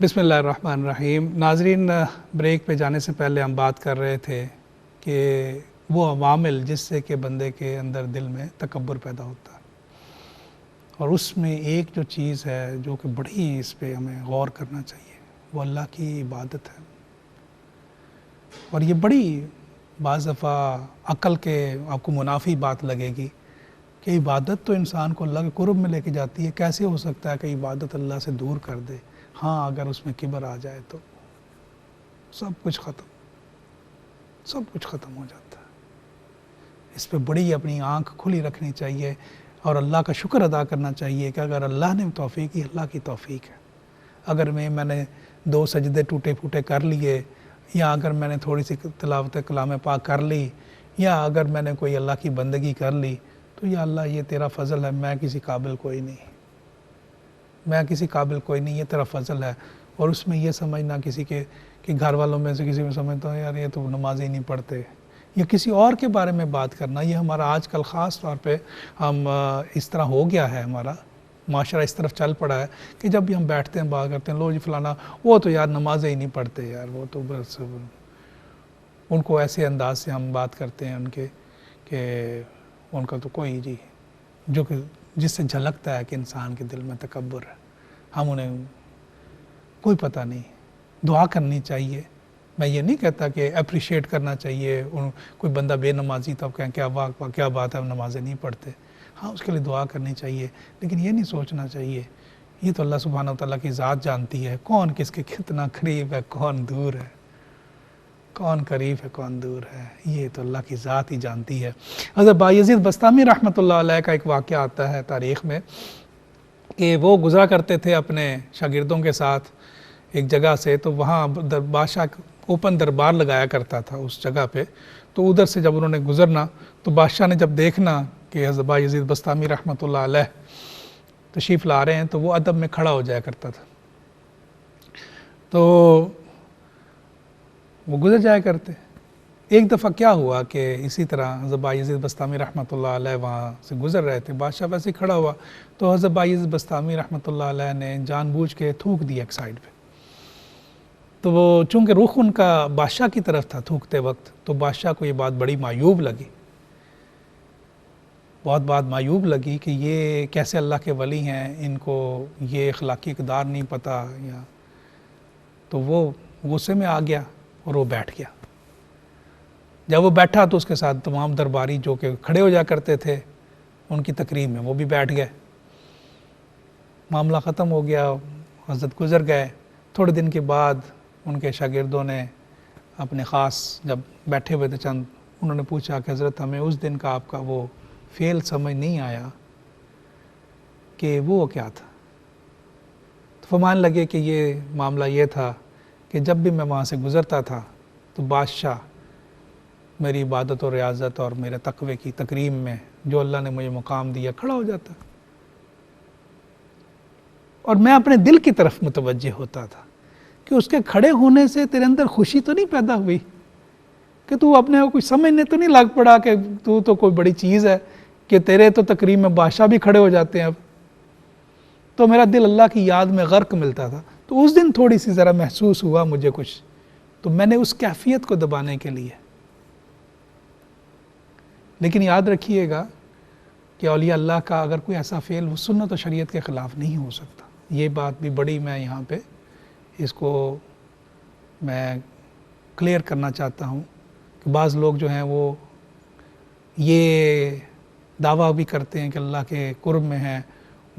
بسم اللہ الرحمن الرحیم۔ ناظرین، بریک پہ جانے سے پہلے ہم بات کر رہے تھے کہ وہ عوامل جس سے کہ بندے کے اندر دل میں تکبر پیدا ہوتا ہے، اور اس میں ایک جو چیز ہے جو کہ بڑی اس پہ ہمیں غور کرنا چاہیے، وہ اللہ کی عبادت ہے۔ اور یہ بڑی بعض دفعہ عقل کے آپ کو منافی بات لگے گی کہ عبادت تو انسان کو اللہ کے قرب میں لے کے جاتی ہے، کیسے ہو سکتا ہے کہ عبادت اللہ سے دور کر دے؟ ہاں، اگر اس میں کبر آ جائے تو سب کچھ ختم ہو جاتا ہے۔ اس پہ بڑی اپنی آنکھ کھلی رکھنی چاہیے اور اللہ کا شکر ادا کرنا چاہیے کہ اگر اللہ نے توفیق کی، اللہ کی توفیق ہے۔ اگر میں نے 2 سجدے ٹوٹے پھوٹے کر لیے، یا اگر میں نے تھوڑی سی تلاوت کلام پاک کر لی، یا اگر میں نے کوئی اللہ کی بندگی کر لی، تو یا اللہ یہ تیرا فضل ہے، میں کسی قابل کوئی نہیں، یہ تیرا فضل ہے۔ اور اس میں یہ سمجھنا کسی کے کہ گھر والوں میں سے کسی میں سمجھتا ہے یار یہ تو نماز ہی نہیں پڑھتے، یا کسی اور کے بارے میں بات کرنا، یہ ہمارا آج کل خاص طور پہ ہم اس طرح ہو گیا ہے، ہمارا معاشرہ اس طرف چل پڑا ہے کہ جب بھی ہم بیٹھتے ہیں بات کرتے ہیں، لو جی فلانا وہ تو یار نمازیں ہی نہیں پڑھتے یار، وہ تو بس ان کو ایسے انداز سے ہم بات کرتے ہیں ان کے کہ ان کا تو کوئی جی جو کہ جس سے جھلکتا ہے کہ انسان کے دل میں تکبر ہے۔ ہم انہیں کوئی پتہ نہیں، دعا کرنی چاہیے۔ میں یہ نہیں کہتا کہ اپریشیٹ کرنا چاہیے، کوئی بندہ بے نمازی تو کہیں کیا بات ہے نمازیں نہیں پڑھتے، ہاں اس کے لیے دعا کرنی چاہیے، لیکن یہ نہیں سوچنا چاہیے یہ تو اللہ سبحانہ وتعالیٰ کی ذات جانتی ہے کون کس کے کتنا قریب ہے کون دور ہے، کون قریب ہے کون دور ہے، یہ تو اللہ کی ذات ہی جانتی ہے۔ حضرت بایزید بسطامی رحمۃ اللہ علیہ کا ایک واقعہ آتا ہے تاریخ میں کہ وہ گزرا کرتے تھے اپنے شاگردوں کے ساتھ ایک جگہ سے، تو وہاں بادشاہ اوپن دربار لگایا کرتا تھا اس جگہ پہ، تو ادھر سے جب انہوں نے گزرنا تو بادشاہ نے جب دیکھنا کہ حضرت بایزید بسطامی رحمۃ اللہ علیہ تشریف لا رہے ہیں تو وہ ادب میں کھڑا ہو جایا کرتا تھا، تو وہ گزر جایا کرتے۔ ایک دفعہ کیا ہوا کہ اسی طرح حضرت بایزید بسطامی رحمۃ اللہ علیہ وہاں سے گزر رہے تھے، بادشاہ ویسے ہی کھڑا ہوا، تو حضرت بایزید بسطامی رحمۃ اللہ علیہ نے جان بوجھ کے تھوک دیا ایک سائڈ پہ، تو وہ چونکہ رخ ان کا بادشاہ کی طرف تھا تھوکتے وقت، تو بادشاہ کو یہ بات بڑی معیوب لگی، بات معیوب لگی کہ یہ کیسے اللہ کے ولی ہیں، ان کو یہ اخلاقی اقدار نہیں پتہ، یا تو وہ غصے میں آ گیا اور وہ بیٹھ گیا۔ جب وہ بیٹھا تو اس کے ساتھ تمام درباری جو کہ کھڑے ہو جا کرتے تھے ان کی تقریب میں وہ بھی بیٹھ گئے، معاملہ ختم ہو گیا، حضرت گزر گئے۔ تھوڑے دن کے بعد ان کے شاگردوں نے اپنے خاص جب بیٹھے ہوئے تھے چند، انہوں نے پوچھا کہ حضرت ہمیں اس دن کا آپ کا وہ فعل سمجھ نہیں آیا کہ وہ کیا تھا، تو فرمانے لگے کہ یہ معاملہ یہ تھا کہ جب بھی میں وہاں سے گزرتا تھا تو بادشاہ میری عبادت و ریاضت اور میرے تقوی کی تکریم میں جو اللہ نے مجھے مقام دیا کھڑا ہو جاتا، اور میں اپنے دل کی طرف متوجہ ہوتا تھا کہ اس کے کھڑے ہونے سے تیرے اندر خوشی تو نہیں پیدا ہوئی کہ تو اپنے کو کچھ سمجھنے تو نہیں لگ پڑا کہ تو کوئی بڑی چیز ہے کہ تیرے تو تکریم میں بادشاہ بھی کھڑے ہو جاتے ہیں اب، تو میرا دل اللہ کی یاد میں غرق ملتا تھا۔ تو اس دن تھوڑی سی ذرا محسوس ہوا مجھے کچھ، تو میں نے اس کیفیت کو دبانے کے لیے، لیکن یاد رکھیے گا کہ اولیاء اللہ کا اگر کوئی ایسا فعل وہ سنت و شریعت کے خلاف نہیں ہو سکتا۔ یہ بات بھی بڑی میں یہاں پہ اس کو میں کلیئر کرنا چاہتا ہوں کہ بعض لوگ جو ہیں وہ یہ دعویٰ بھی کرتے ہیں کہ اللہ کے قرب میں ہیں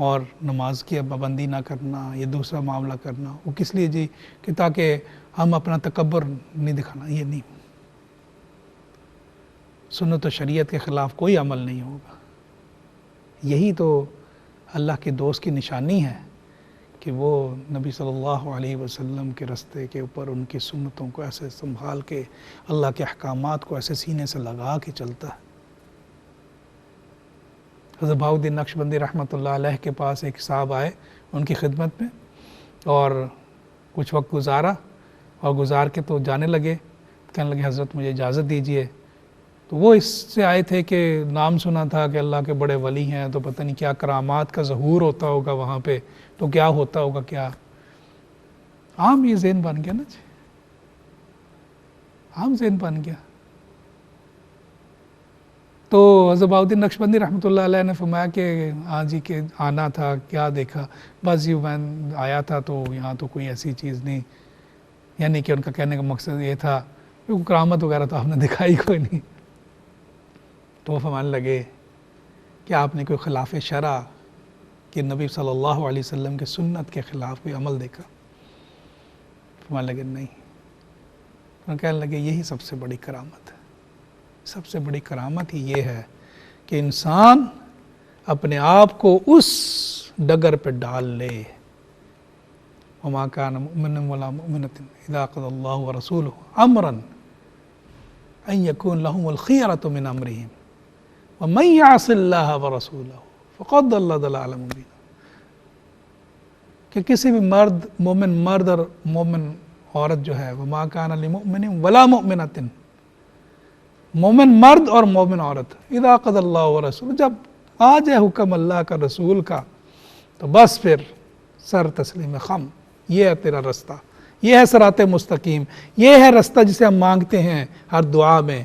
اور نماز کی پابندی نہ کرنا، یہ دوسرا معاملہ کرنا، وہ کس لیے جی کہ تاکہ ہم اپنا تکبر نہیں دکھانا، یہ نہیں، سنت و شریعت کے خلاف کوئی عمل نہیں ہوگا۔ یہی تو اللہ کے دوست کی نشانی ہے کہ وہ نبی صلی اللہ علیہ وسلم کے راستے کے اوپر ان کی سنتوں کو ایسے سنبھال کے، اللہ کے احکامات کو ایسے سینے سے لگا کے چلتا ہے۔ حضرت بہاؤالدین نقشبندی رحمۃ اللہ علیہ کے پاس ایک صاحب آئے ان کی خدمت میں، اور کچھ وقت گزارا، اور گزار کے تو جانے لگے، کہنے لگے حضرت مجھے اجازت دیجیے۔ تو وہ اس سے آئے تھے کہ نام سنا تھا کہ اللہ کے بڑے ولی ہیں، تو پتہ نہیں کیا کرامات کا ظہور ہوتا ہوگا وہاں پہ، تو کیا ہوتا ہوگا کیا۔ عام یہ ذہن بن گیا نا جی، عام ذہن بن گیا. تو حضرت بہاؤالدین نقشبندی رحمۃ اللہ علیہ نے فرمایا کہ ہاں جی کہ آنا تھا، کیا دیکھا، بس یہ میں آیا تھا تو یہاں تو کوئی ایسی چیز نہیں، یعنی کہ ان کا کہنے کا مقصد یہ تھا کہ کرامت وغیرہ تو آپ نے دکھائی کوئی نہیں. تو وہ فرمانے لگے کہ آپ نے کوئی خلاف شرع کہ نبی صلی اللہ علیہ وسلم کے سنت کے خلاف کوئی عمل دیکھا؟ فرمانے لگے نہیں. انہوں کہنے لگے یہی سب سے بڑی کرامت ہے، سب سے بڑی کرامت ہی یہ ہے کہ انسان اپنے آپ کو اس ڈگر پہ ڈال لے. وما كان مؤمن ولا مؤمنة اذا قضى الله ورسوله امرا ان يكون لهم الخيرة من امرهم ومن يعص الله ورسوله فقد ضل ضلالا مبينا. کہ کسی بھی مومن مرد اور مومن عورت جو ہے وما كان لمؤمن ولا مؤمنة، مومن مرد اور مومن عورت، اذا قضى الله ورسوله، جب آ جائے حکم اللہ کا رسول کا تو بس پھر سر تسلیم خم، یہ ہے تیرا رستہ، یہ ہے صراط مستقیم، یہ ہے رستہ جسے ہم مانگتے ہیں ہر دعا میں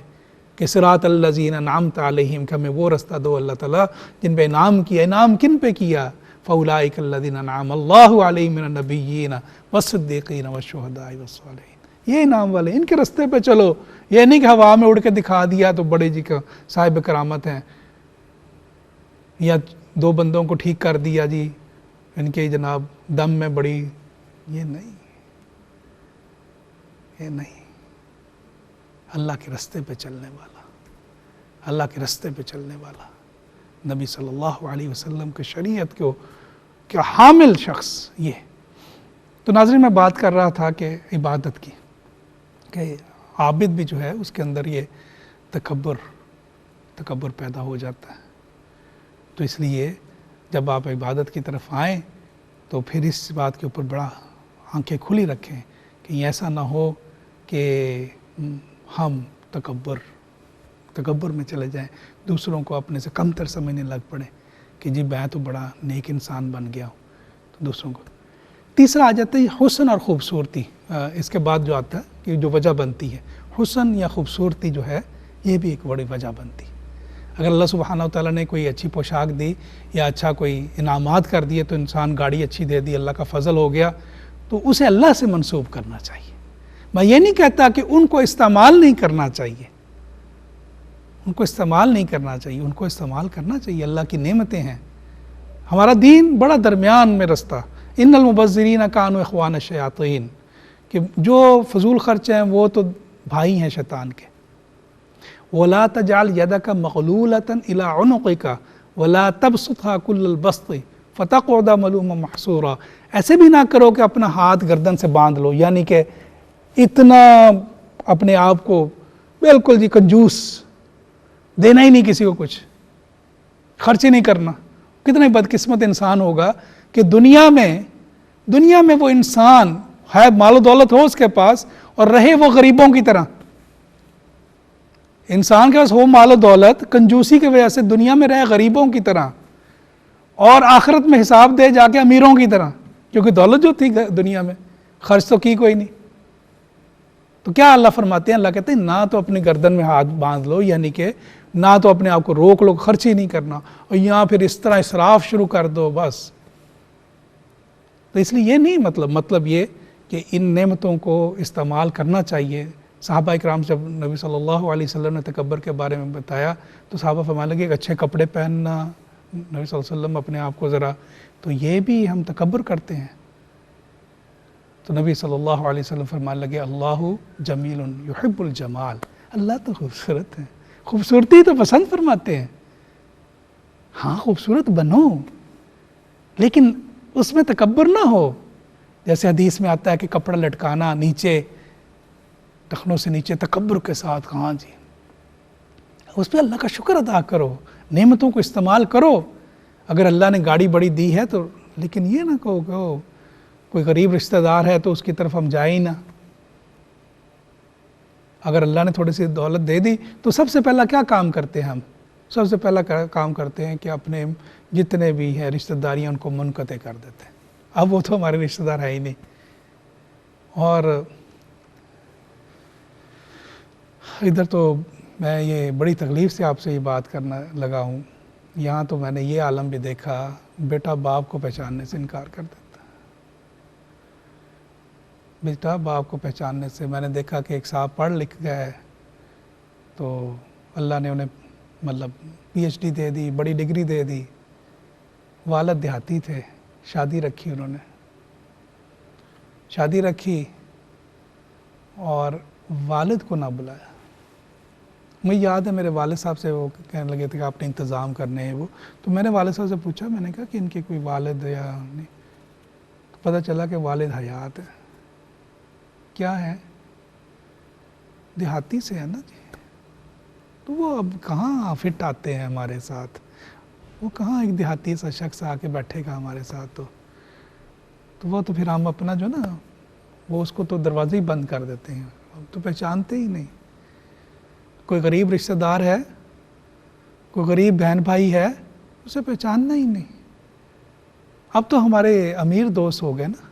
کہ صراط الذین انعمت علیہم، کہ ہمیں وہ رستہ دو اللہ تعالیٰ جن پہ انعام کیا. انعام کن پہ کیا؟ فاولئک الذین انعم اللہ علیہم من النبیین والصدیقین والشہداء والصالحین. یہ انعام والے، ان کے رستے پہ چلو. یہ نہیں کہ ہوا میں اڑ کے دکھا دیا تو بڑے جی کا صاحب کرامت ہیں، یا دو بندوں کو ٹھیک کر دیا جی ان کے جناب دم میں بڑی، یہ نہیں، یہ نہیں. اللہ کے رستے پہ چلنے والا، اللہ کے رستے پہ چلنے والا، نبی صلی اللہ علیہ وسلم کی شریعت کو کیا حامل شخص یہ. تو ناظرین میں بات کر رہا تھا کہ عبادت کی، کہ عابد بھی جو ہے اس کے اندر یہ تکبر پیدا ہو جاتا ہے. تو اس لیے جب آپ عبادت کی طرف آئیں تو پھر اس بات کے اوپر بڑا آنکھیں کھلی رکھیں کہ ایسا نہ ہو کہ ہم تکبر میں چلے جائیں، دوسروں کو اپنے سے کم تر سمجھنے لگ پڑیں کہ جی میں تو بڑا نیک انسان بن گیا ہوں تو دوسروں کو. تیسرا آ جاتا ہے حسن اور خوبصورتی. اس کے بعد جو آتا ہے کہ جو وجہ بنتی ہے، حسن یا خوبصورتی جو ہے یہ بھی ایک بڑی وجہ بنتی. اگر اللہ سبحانہ وتعالیٰ نے کوئی اچھی پوشاک دی یا اچھا کوئی انعامات کر دیے، تو انسان گاڑی اچھی دے دی، اللہ کا فضل ہو گیا، تو اسے اللہ سے منسوب کرنا چاہیے. میں یہ نہیں کہتا کہ ان کو استعمال نہیں کرنا چاہیے، ان کو استعمال نہیں کرنا چاہیے، ان کو استعمال کرنا چاہیے. اللہ کی نعمتیں ہیں. ہمارا دین بڑا درمیان میں رستہ. ان المبذرین کانوا اخوان الشیاطین، کہ جو فضول خرچ ہیں وہ تو بھائی ہیں شیطان کے. وَلَا تَجْعَلْ يَدَكَ مَغْلُولَةً إِلَىٰ عُنُقِكَ وَلَا تَبْسُطْهَا كُلَّ الْبَسْطِ فَتَقْعُدَ مَلُومًا مَحْسُورًا. ایسے بھی نہ کرو کہ اپنا ہاتھ گردن سے باندھ لو، یعنی کہ اتنا اپنے آپ کو بالکل جی کنجوس، دینا ہی نہیں کسی کو کچھ، خرچ ہی نہیں کرنا. کتنا بدقسمت انسان ہوگا کہ دنیا میں وہ انسان ہے، مال و دولت ہو اس کے پاس اور رہے وہ غریبوں کی طرح. انسان کے پاس ہو مال و دولت، کنجوسی کی وجہ سے دنیا میں رہے غریبوں کی طرح، اور آخرت میں حساب دے جا کے امیروں کی طرح، کیونکہ دولت جو تھی دنیا میں خرچ تو کی کوئی نہیں. تو کیا اللہ فرماتے ہیں؟ اللہ کہتے ہیں نہ تو اپنی گردن میں ہاتھ باندھ لو، یعنی کہ نہ تو اپنے آپ کو روک لو، خرچ ہی نہیں کرنا، اور یہاں پھر اس طرح اسراف شروع کر دو بس. تو اس لیے یہ نہیں مطلب یہ کہ ان نعمتوں کو استعمال کرنا چاہیے. صحابہ اکرام جب نبی صلی اللہ علیہ وسلم نے تکبر کے بارے میں بتایا تو صحابہ فرمانے لگے کہ اچھے کپڑے پہننا، نبی صلی اللہ علیہ وسلم اپنے آپ کو ذرا، تو یہ بھی ہم تکبر کرتے ہیں. تو نبی صلی اللہ علیہ وسلم فرمانے لگے اللہ جمیل یحب الجمال، اللہ تو خوبصورت ہے، خوبصورتی تو پسند فرماتے ہیں. ہاں خوبصورت بنو، لیکن اس میں تکبر نہ ہو. جیسے حدیث میں آتا ہے کہ کپڑا لٹکانا نیچے، ٹخنوں سے نیچے تکبر کے ساتھ، ہاں جی اس پہ اللہ کا شکر ادا کرو، نعمتوں کو استعمال کرو. اگر اللہ نے گاڑی بڑی دی ہے تو، لیکن یہ نہ کہو کہ کوئی غریب رشتہ دار ہے تو اس کی طرف ہم جائیں نہ. اگر اللہ نے تھوڑی سی دولت دے دی تو سب سے پہلا کیا کام کرتے ہیں ہم؟ سب سے پہلا کام کرتے ہیں کہ اپنے جتنے بھی ہیں رشتہ داریاں ان کو منقطع کر دیتے ہیں. اب وہ تو ہمارے رشتہ دار ہے ہی نہیں. اور ادھر تو میں یہ بڑی تکلیف سے آپ سے یہ بات کرنا لگا ہوں، یہاں تو میں نے یہ عالم بھی دیکھا، بیٹا باپ کو پہچاننے سے انکار کر دیتا، بیٹا باپ کو پہچاننے سے۔ میں نے دیکھا کہ ایک صاحب پڑھ لکھ گئے تو اللہ نے انہیں مطلب پی ایچ ڈی دے دی، بڑی ڈگری دے دی، والد دیہاتی تھے، شادی رکھی انہوں نے، شادی رکھی اور والد کو نہ بلایا۔ مجھے یاد ہے میرے والد صاحب سے وہ کہنے لگے تھے کہ آپ نے انتظام کرنے ہیں وہ، تو میں نے والد صاحب سے پوچھا، میں نے کہا کہ ان کے کوئی والد یا نہیں، تو پتہ چلا کہ والد حیات ہے۔ کیا ہے؟ دیہاتی سے ہے نا جی، تو وہ اب کہاں فٹ آتے ہیں ہمارے ساتھ، وہ کہاں ایک دیہاتی سا شخص آ کے بیٹھے گا ہمارے ساتھ، تو وہ تو پھر ہم اپنا جو نا وہ اس کو تو دروازے ہی بند کر دیتے ہیں، ہم تو پہچانتے ہی نہیں۔ کوئی غریب رشتہ دار ہے، کوئی غریب بہن بھائی ہے، اسے پہچاننا ہی نہیں۔ اب تو ہمارے امیر دوست ہو گئے نا،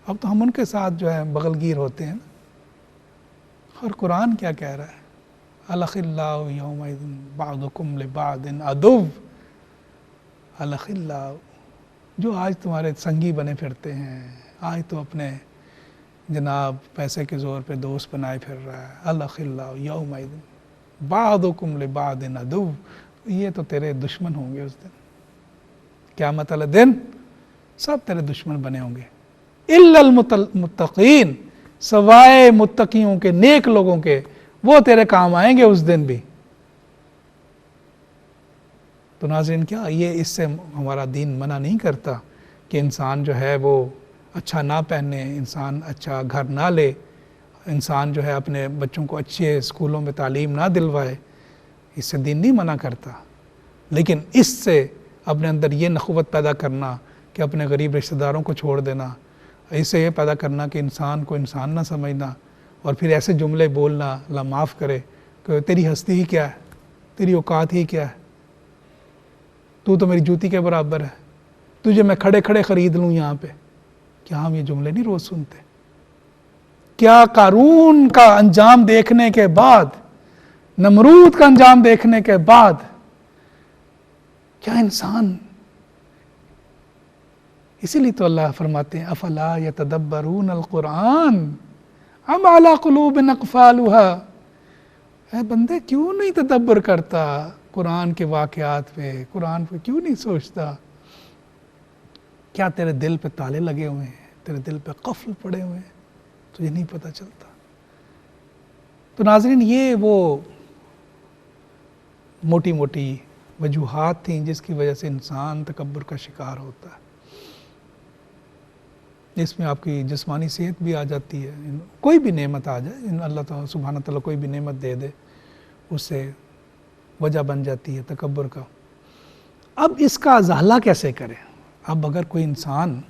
اب تو ہم ان کے ساتھ جو ہے بغل گیر ہوتے ہیں نا۔ اور قرآن کیا کہہ رہا ہے؟ الاخلاء یومئذ بعضکم لبعض عدو، الاخلاء، جو آج تمہارے سنگی بنے پھرتے ہیں، آج تو اپنے جناب پیسے کے زور پہ دوست بنائے پھر رہا ہے، الاخلاء یومئذ بعضکم لبعض عدو، یہ تو تیرے دشمن ہوں گے اس دن، قیامت والے دن سب تیرے دشمن بنے ہوں گے، الا المتقین، سوائے متقیوں کے، نیک لوگوں کے، وہ تیرے کام آئیں گے اس دن بھی۔ تو ناظرین کیا یہ اس سے ہمارا دین منع نہیں کرتا کہ انسان جو ہے وہ اچھا نہ پہنے، انسان اچھا گھر نہ لے، انسان جو ہے اپنے بچوں کو اچھے اسکولوں میں تعلیم نہ دلوائے، اس سے دین نہیں منع کرتا، لیکن اس سے اپنے اندر یہ نخوت پیدا کرنا کہ اپنے غریب رشتہ داروں کو چھوڑ دینا، اس سے یہ پیدا کرنا کہ انسان کو انسان نہ سمجھنا، اور پھر ایسے جملے بولنا، اللہ معاف کرے، کہ تیری ہستی ہی کیا ہے، تیری اوقات ہی کیا ہے، تو میری جوتی کے برابر ہے، تجھے میں کھڑے کھڑے خرید لوں یہاں پہ۔ کیا ہم یہ جملے نہیں روز سنتے؟ کیا قارون کا انجام دیکھنے کے بعد، نمرود کا انجام دیکھنے کے بعد، کیا انسان، اسی لیے تو اللہ فرماتے ہیں افلا یتدبرون القرآن ام علی قلوب اقفالها، اے بندے کیوں نہیں تدبر کرتا قرآن کے واقعات پہ، قرآن پہ کیوں نہیں سوچتا؟ کیا تیرے دل پہ تالے لگے ہوئے ہیں، تیرے دل پہ قفل پڑے ہوئے ہیں، تجھے نہیں پتہ چلتا؟ تو ناظرین یہ وہ موٹی موٹی وجوہات تھیں جس کی وجہ سے انسان تکبر کا شکار ہوتا ہے۔ اس میں آپ کی جسمانی صحت بھی آ جاتی ہے، کوئی بھی نعمت آ جائے، اللہ تعالیٰ سبحانہ تعالیٰ کوئی بھی نعمت دے دے، اس سے وجہ بن جاتی ہے تکبر کا۔ اب اس کا ازالہ کیسے کریں؟ اب اگر کوئی انسان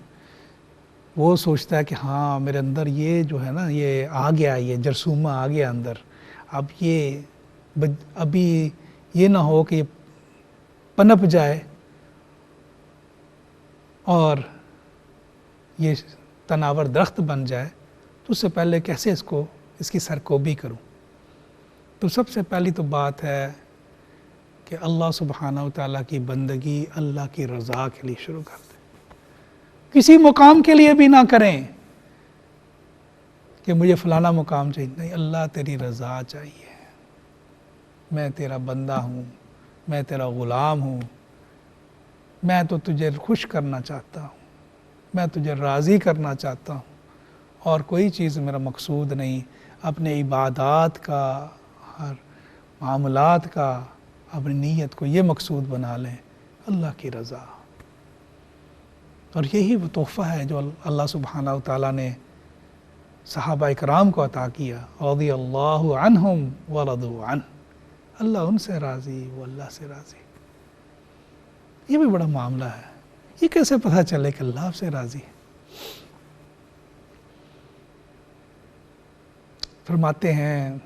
وہ سوچتا ہے کہ ہاں میرے اندر یہ جو ہے نا یہ آ گیا، یہ جرثومہ آ گیا اندر، اب یہ ابھی یہ نہ ہو کہ یہ پنپ جائے اور یہ تناور درخت بن جائے، تو اس سے پہلے کیسے اس کی سرکوبی کروں؟ تو سب سے پہلی تو بات ہے کہ اللہ سبحانہ و تعالیٰ کی بندگی اللہ کی رضا کے لیے شروع کر دیں، کسی مقام کے لیے بھی نہ کریں کہ مجھے فلانا مقام چاہیے، نہیں، اللہ تیری رضا چاہیے، میں تیرا بندہ ہوں، میں تیرا غلام ہوں، میں تو تجھے خوش کرنا چاہتا ہوں، میں تجھے راضی کرنا چاہتا ہوں، اور کوئی چیز میرا مقصود نہیں، اپنے عبادات کا، ہر معاملات کا، اپنی نیت کو یہ مقصود بنا لیں، اللہ کی رضا۔ اور یہی وہ تحفہ ہے جو اللہ سبحانہ و تعالیٰ نے صحابہ اکرام کو عطا کیا، رضی اللہ عنہم ورضوا عنہ، اللہ ان سے راضی، وہ اللہ سے راضی۔ یہ بھی بڑا معاملہ ہے، یہ کیسے پتہ چلے کہ اللہ سے راضی ہے؟ فرماتے ہیں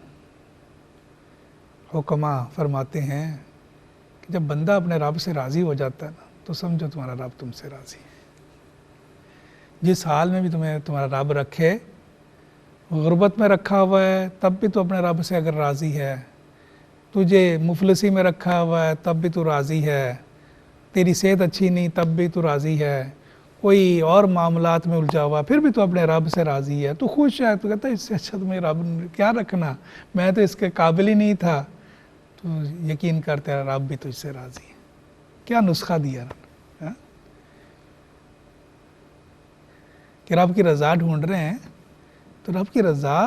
حکماء، فرماتے ہیں کہ جب بندہ اپنے رب سے راضی ہو جاتا ہے نا، تو سمجھو تمہارا رب تم سے راضی ہے۔ جس حال میں بھی تمہیں تمہارا رب رکھے، غربت میں رکھا ہوا ہے تب بھی تو اپنے رب سے اگر راضی ہے، تجھے مفلسی میں رکھا ہوا ہے تب بھی تو راضی ہے، تیری صحت اچھی نہیں تب بھی تو راضی ہے، کوئی اور معاملات میں الجھا ہوا پھر بھی تو اپنے رب سے راضی ہے، تو خوش ہے، تو کہتا ہے اس سے اچھا تو میرے رب نے کیا رکھنا، میں تو اس کے قابل ہی نہیں تھا، تو یقین کر تیرا رب بھی تجھ سے راضی ہے۔ کیا نسخہ دیا ہاں؟ کہ رب کی رضا ڈھونڈ رہے ہیں، تو رب کی رضا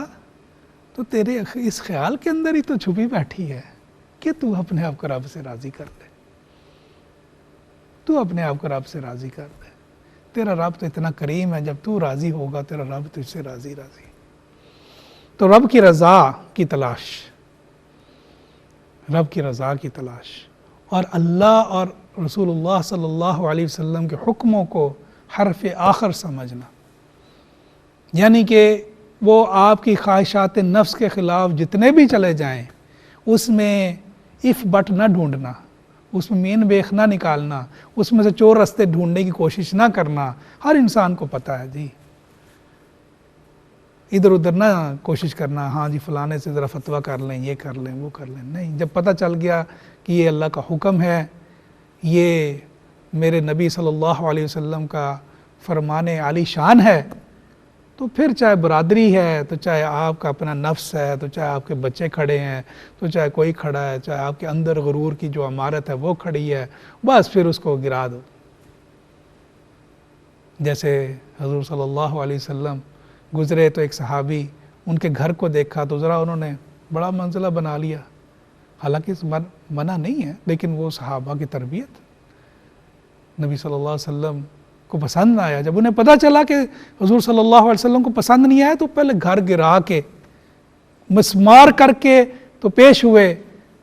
تو تیرے اس خیال کے اندر ہی تو چھپی بیٹھی ہے کہ تو اپنے آپ کو رب سے راضی کر لے، تو اپنے آپ کو رب سے راضی کر دے، تیرا رب تو اتنا کریم ہے، جب تو راضی ہوگا تیرا رب تجھ سے راضی۔ تو رب کی رضا کی تلاش، رب کی رضا کی تلاش، اور اللہ اور رسول اللہ صلی اللہ علیہ وسلم کے حکموں کو حرف آخر سمجھنا، یعنی کہ وہ آپ کی خواہشات نفس کے خلاف جتنے بھی چلے جائیں اس میں اف بٹ نہ ڈھونڈنا، اس میں مین بیخ نہ نکالنا، اس میں سے چور رستے ڈھونڈنے کی کوشش نہ کرنا۔ ہر انسان کو پتہ ہے جی، ادھر ادھر نہ کوشش کرنا، ہاں جی فلانے سے ذرا فتویٰ کر لیں، یہ کر لیں وہ کر لیں، نہیں، جب پتہ چل گیا کہ یہ اللہ کا حکم ہے، یہ میرے نبی صلی اللہ علیہ وسلم کا فرمان عالی شان ہے، تو پھر چاہے برادری ہے، تو چاہے آپ کا اپنا نفس ہے، تو چاہے آپ کے بچے کھڑے ہیں، تو چاہے کوئی کھڑا ہے، چاہے آپ کے اندر غرور کی جو عمارت ہے وہ کھڑی ہے، بس پھر اس کو گرا دو۔ جیسے حضور صلی اللہ علیہ وسلم گزرے تو ایک صحابی ان کے گھر کو دیکھا تو ذرا انہوں نے بڑا منزلہ بنا لیا، حالانکہ منع نہیں ہے، لیکن وہ صحابہ کی تربیت نبی صلی اللہ علیہ وسلم کو پسند نہ آیا۔ جب انہیں پتہ چلا کہ حضور صلی اللہ علیہ وسلم کو پسند نہیں آیا تو پہلے گھر گرا کے مسمار کر کے تو پیش ہوئے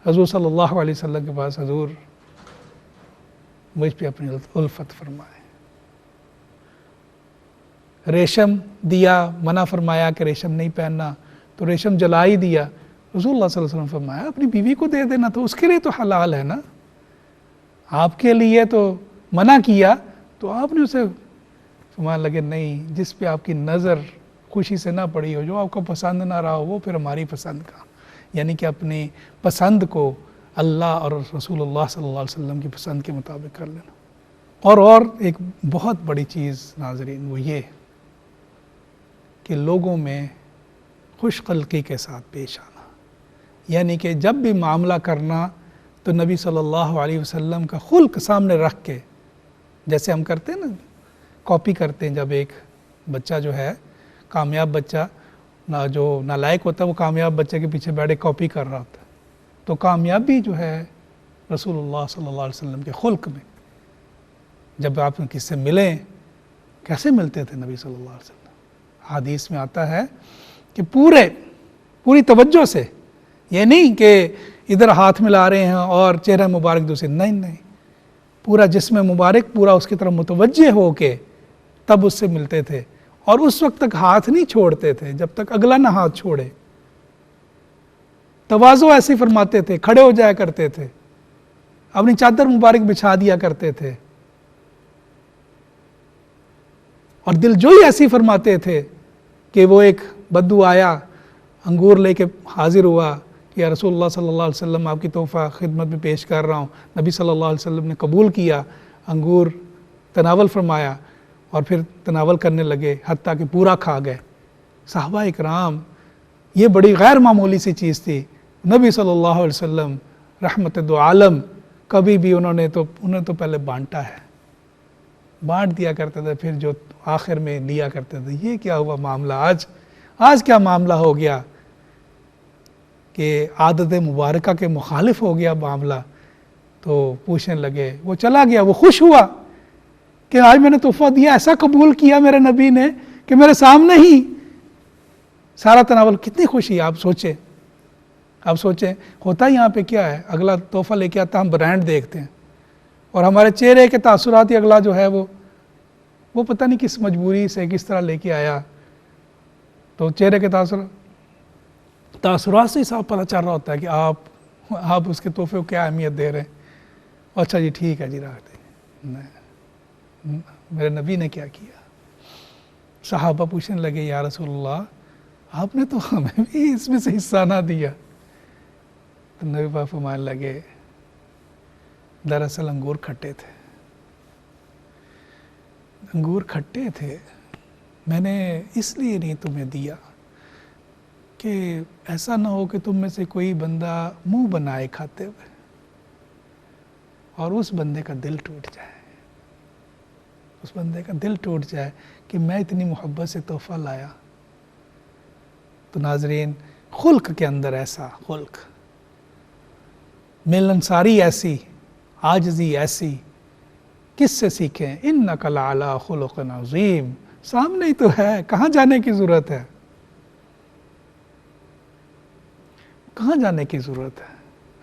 حضور صلی اللہ علیہ وسلم کے پاس، حضور مجھ پہ اپنی الفت فرمائے۔ ریشم دیا، منع فرمایا کہ ریشم نہیں پہننا، تو ریشم جلا ہی دیا، رسول اللہ صلی اللہ علیہ وسلم فرمایا اپنی بیوی کو دے دینا، تو اس کے لیے تو حلال ہے نا، آپ کے لیے تو منع کیا، تو آپ نے اسے فرمانے لگے نہیں، جس پہ آپ کی نظر خوشی سے نہ پڑی ہو، جو آپ کو پسند نہ رہا ہو، وہ پھر ہماری پسند کا، یعنی کہ اپنی پسند کو اللہ اور رسول اللہ صلی اللہ علیہ وسلم کی پسند کے مطابق کر لینا۔ اور ایک بہت بڑی چیز ناظرین وہ یہ کہ لوگوں میں خوش خلقی کے ساتھ پیش آنا، یعنی کہ جب بھی معاملہ کرنا تو نبی صلی اللہ علیہ وسلم کا خلق سامنے رکھ کے، جیسے ہم کرتے ہیں نا، کاپی کرتے ہیں، جب ایک بچہ جو ہے کامیاب بچہ جو نالائق ہوتا ہے وہ کامیاب بچے کے پیچھے بیٹھے کاپی کر رہا ہوتا ہے، تو کامیابی جو ہے رسول اللہ صلی اللہ علیہ وسلم کے خلق میں، جب آپ کس سے ملیں، کیسے ملتے تھے نبی صلی اللہ علیہ وسلم؟ حدیث میں آتا ہے کہ پوری توجہ سے، یہ نہیں کہ ادھر ہاتھ ملا رہے ہیں اور چہرہ مبارک دوسرے، نہیں، پورا جسم مبارک پورا اس کی طرف متوجہ ہو کے تب اس سے ملتے تھے، اور اس وقت تک ہاتھ نہیں چھوڑتے تھے جب تک اگلا نہ ہاتھ چھوڑے، تواضع ایسے فرماتے تھے، کھڑے ہو جایا کرتے تھے، اپنی چادر مبارک بچھا دیا کرتے تھے، اور دل جوئی ایسی فرماتے تھے کہ وہ ایک بدو آیا انگور لے کے حاضر ہوا کہ یا رسول اللہ صلی اللہ علیہ وسلم آپ کی تحفہ خدمت میں پیش کر رہا ہوں، نبی صلی اللہ علیہ وسلم نے قبول کیا، انگور تناول فرمایا اور پھر تناول کرنے لگے حتیٰ کہ پورا کھا گئے۔ صحابہ اکرام، یہ بڑی غیر معمولی سی چیز تھی، نبی صلی اللہ علیہ وسلم رحمت دو عالم، کبھی بھی انہوں نے تو پہلے بانٹا ہے، بانٹ دیا کرتے تھے، پھر جو آخر میں لیا کرتے تھے۔ یہ کیا ہوا معاملہ آج کیا معاملہ ہو گیا کہ عادت مبارکہ کے مخالف ہو گیا معاملہ؟ تو پوچھنے لگے، وہ چلا گیا، وہ خوش ہوا کہ آج میں نے تحفہ دیا، ایسا قبول کیا میرے نبی نے کہ میرے سامنے ہی سارا تناول، کتنی خوشی! آپ سوچیں ہوتا یہاں پہ کیا ہے، اگلا تحفہ لے کے آتا ہم برانڈ دیکھتے ہیں، اور ہمارے چہرے کے تاثرات ہی اگلا جو ہے وہ پتہ نہیں کس مجبوری سے کس طرح لے کے آیا، تو چہرے کے تاثرات سے ہی صاحب پتہ چل رہا ہوتا ہے کہ آپ اس کے تحفے کو کیا اہمیت دے رہے ہیں۔ اچھا جی ٹھیک ہے جی، رکھ دیں، میرے نبی نے کیا کیا، صحابہ پوچھنے لگے یا رسول اللہ آپ نے تو ہمیں بھی اس میں سے حصہ نہ دیا. تو نبی پاک فرمانے لگے دراصل انگور کھٹے تھے، انگور کھٹے تھے، میں نے اس لیے نہیں تمہیں دیا کہ ایسا نہ ہو کہ تم میں سے کوئی بندہ منہ بنائے کھاتے ہوئے اور اس بندے کا دل ٹوٹ جائے، اس بندے کا دل ٹوٹ جائے کہ میں اتنی محبت سے تحفہ لایا. تو ناظرین، خلق کے اندر ایسا خلق، ملنساری ایسی، عاجزی ایسی، کس سے سیکھیں؟ اِنَّكَ لَعَلَىٰ خُلُقٍ عَظِيمٍ. سامنے ہی تو ہے، کہاں جانے کی ضرورت ہے؟ کہاں جانے کی ضرورت ہے؟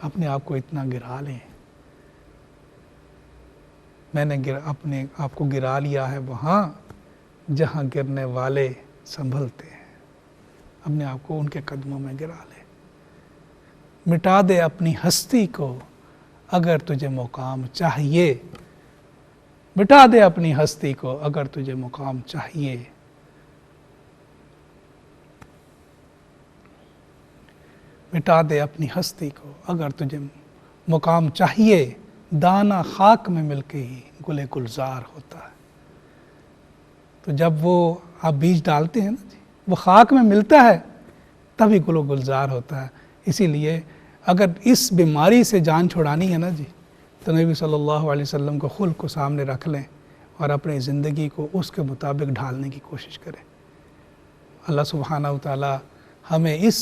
اپنے آپ کو اتنا گرا لیں. میں نے اپنے آپ کو گرا لیا ہے وہاں جہاں گرنے والے سنبھلتے ہیں. اپنے آپ کو ان کے قدموں میں گرا لے. مٹا دے اپنی ہستی کو اگر تجھے مقام چاہیے، مٹا دے اپنی ہستی کو اگر تجھے مقام چاہیے. مٹا دے اپنی ہستی کو اگر تجھے مقام چاہیے. دانہ خاک میں مل کے ہی گل گلزار ہوتا ہے. تو جب وہ آپ بیج ڈالتے ہیں نا جی، وہ خاک میں ملتا ہے تبھی گل و گلزار ہوتا ہے. اسی لیے اگر اس بیماری سے جان چھڑانی ہے نا جی، تو نبی صلی اللہ علیہ وسلم کو خلق کو سامنے رکھ لیں اور اپنی زندگی کو اس کے مطابق ڈھالنے کی کوشش کریں. اللہ سبحانہ وتعالی ہمیں اس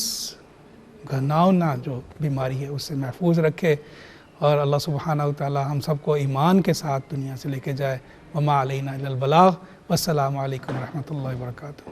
گھناؤنا جو بیماری ہے اس سے محفوظ رکھے، اور اللہ سبحانہ وتعالی ہم سب کو ایمان کے ساتھ دنیا سے لے کے جائے. وما علینا الا البلاغ. والسلام علیکم ورحمۃ اللہ وبرکاتہ.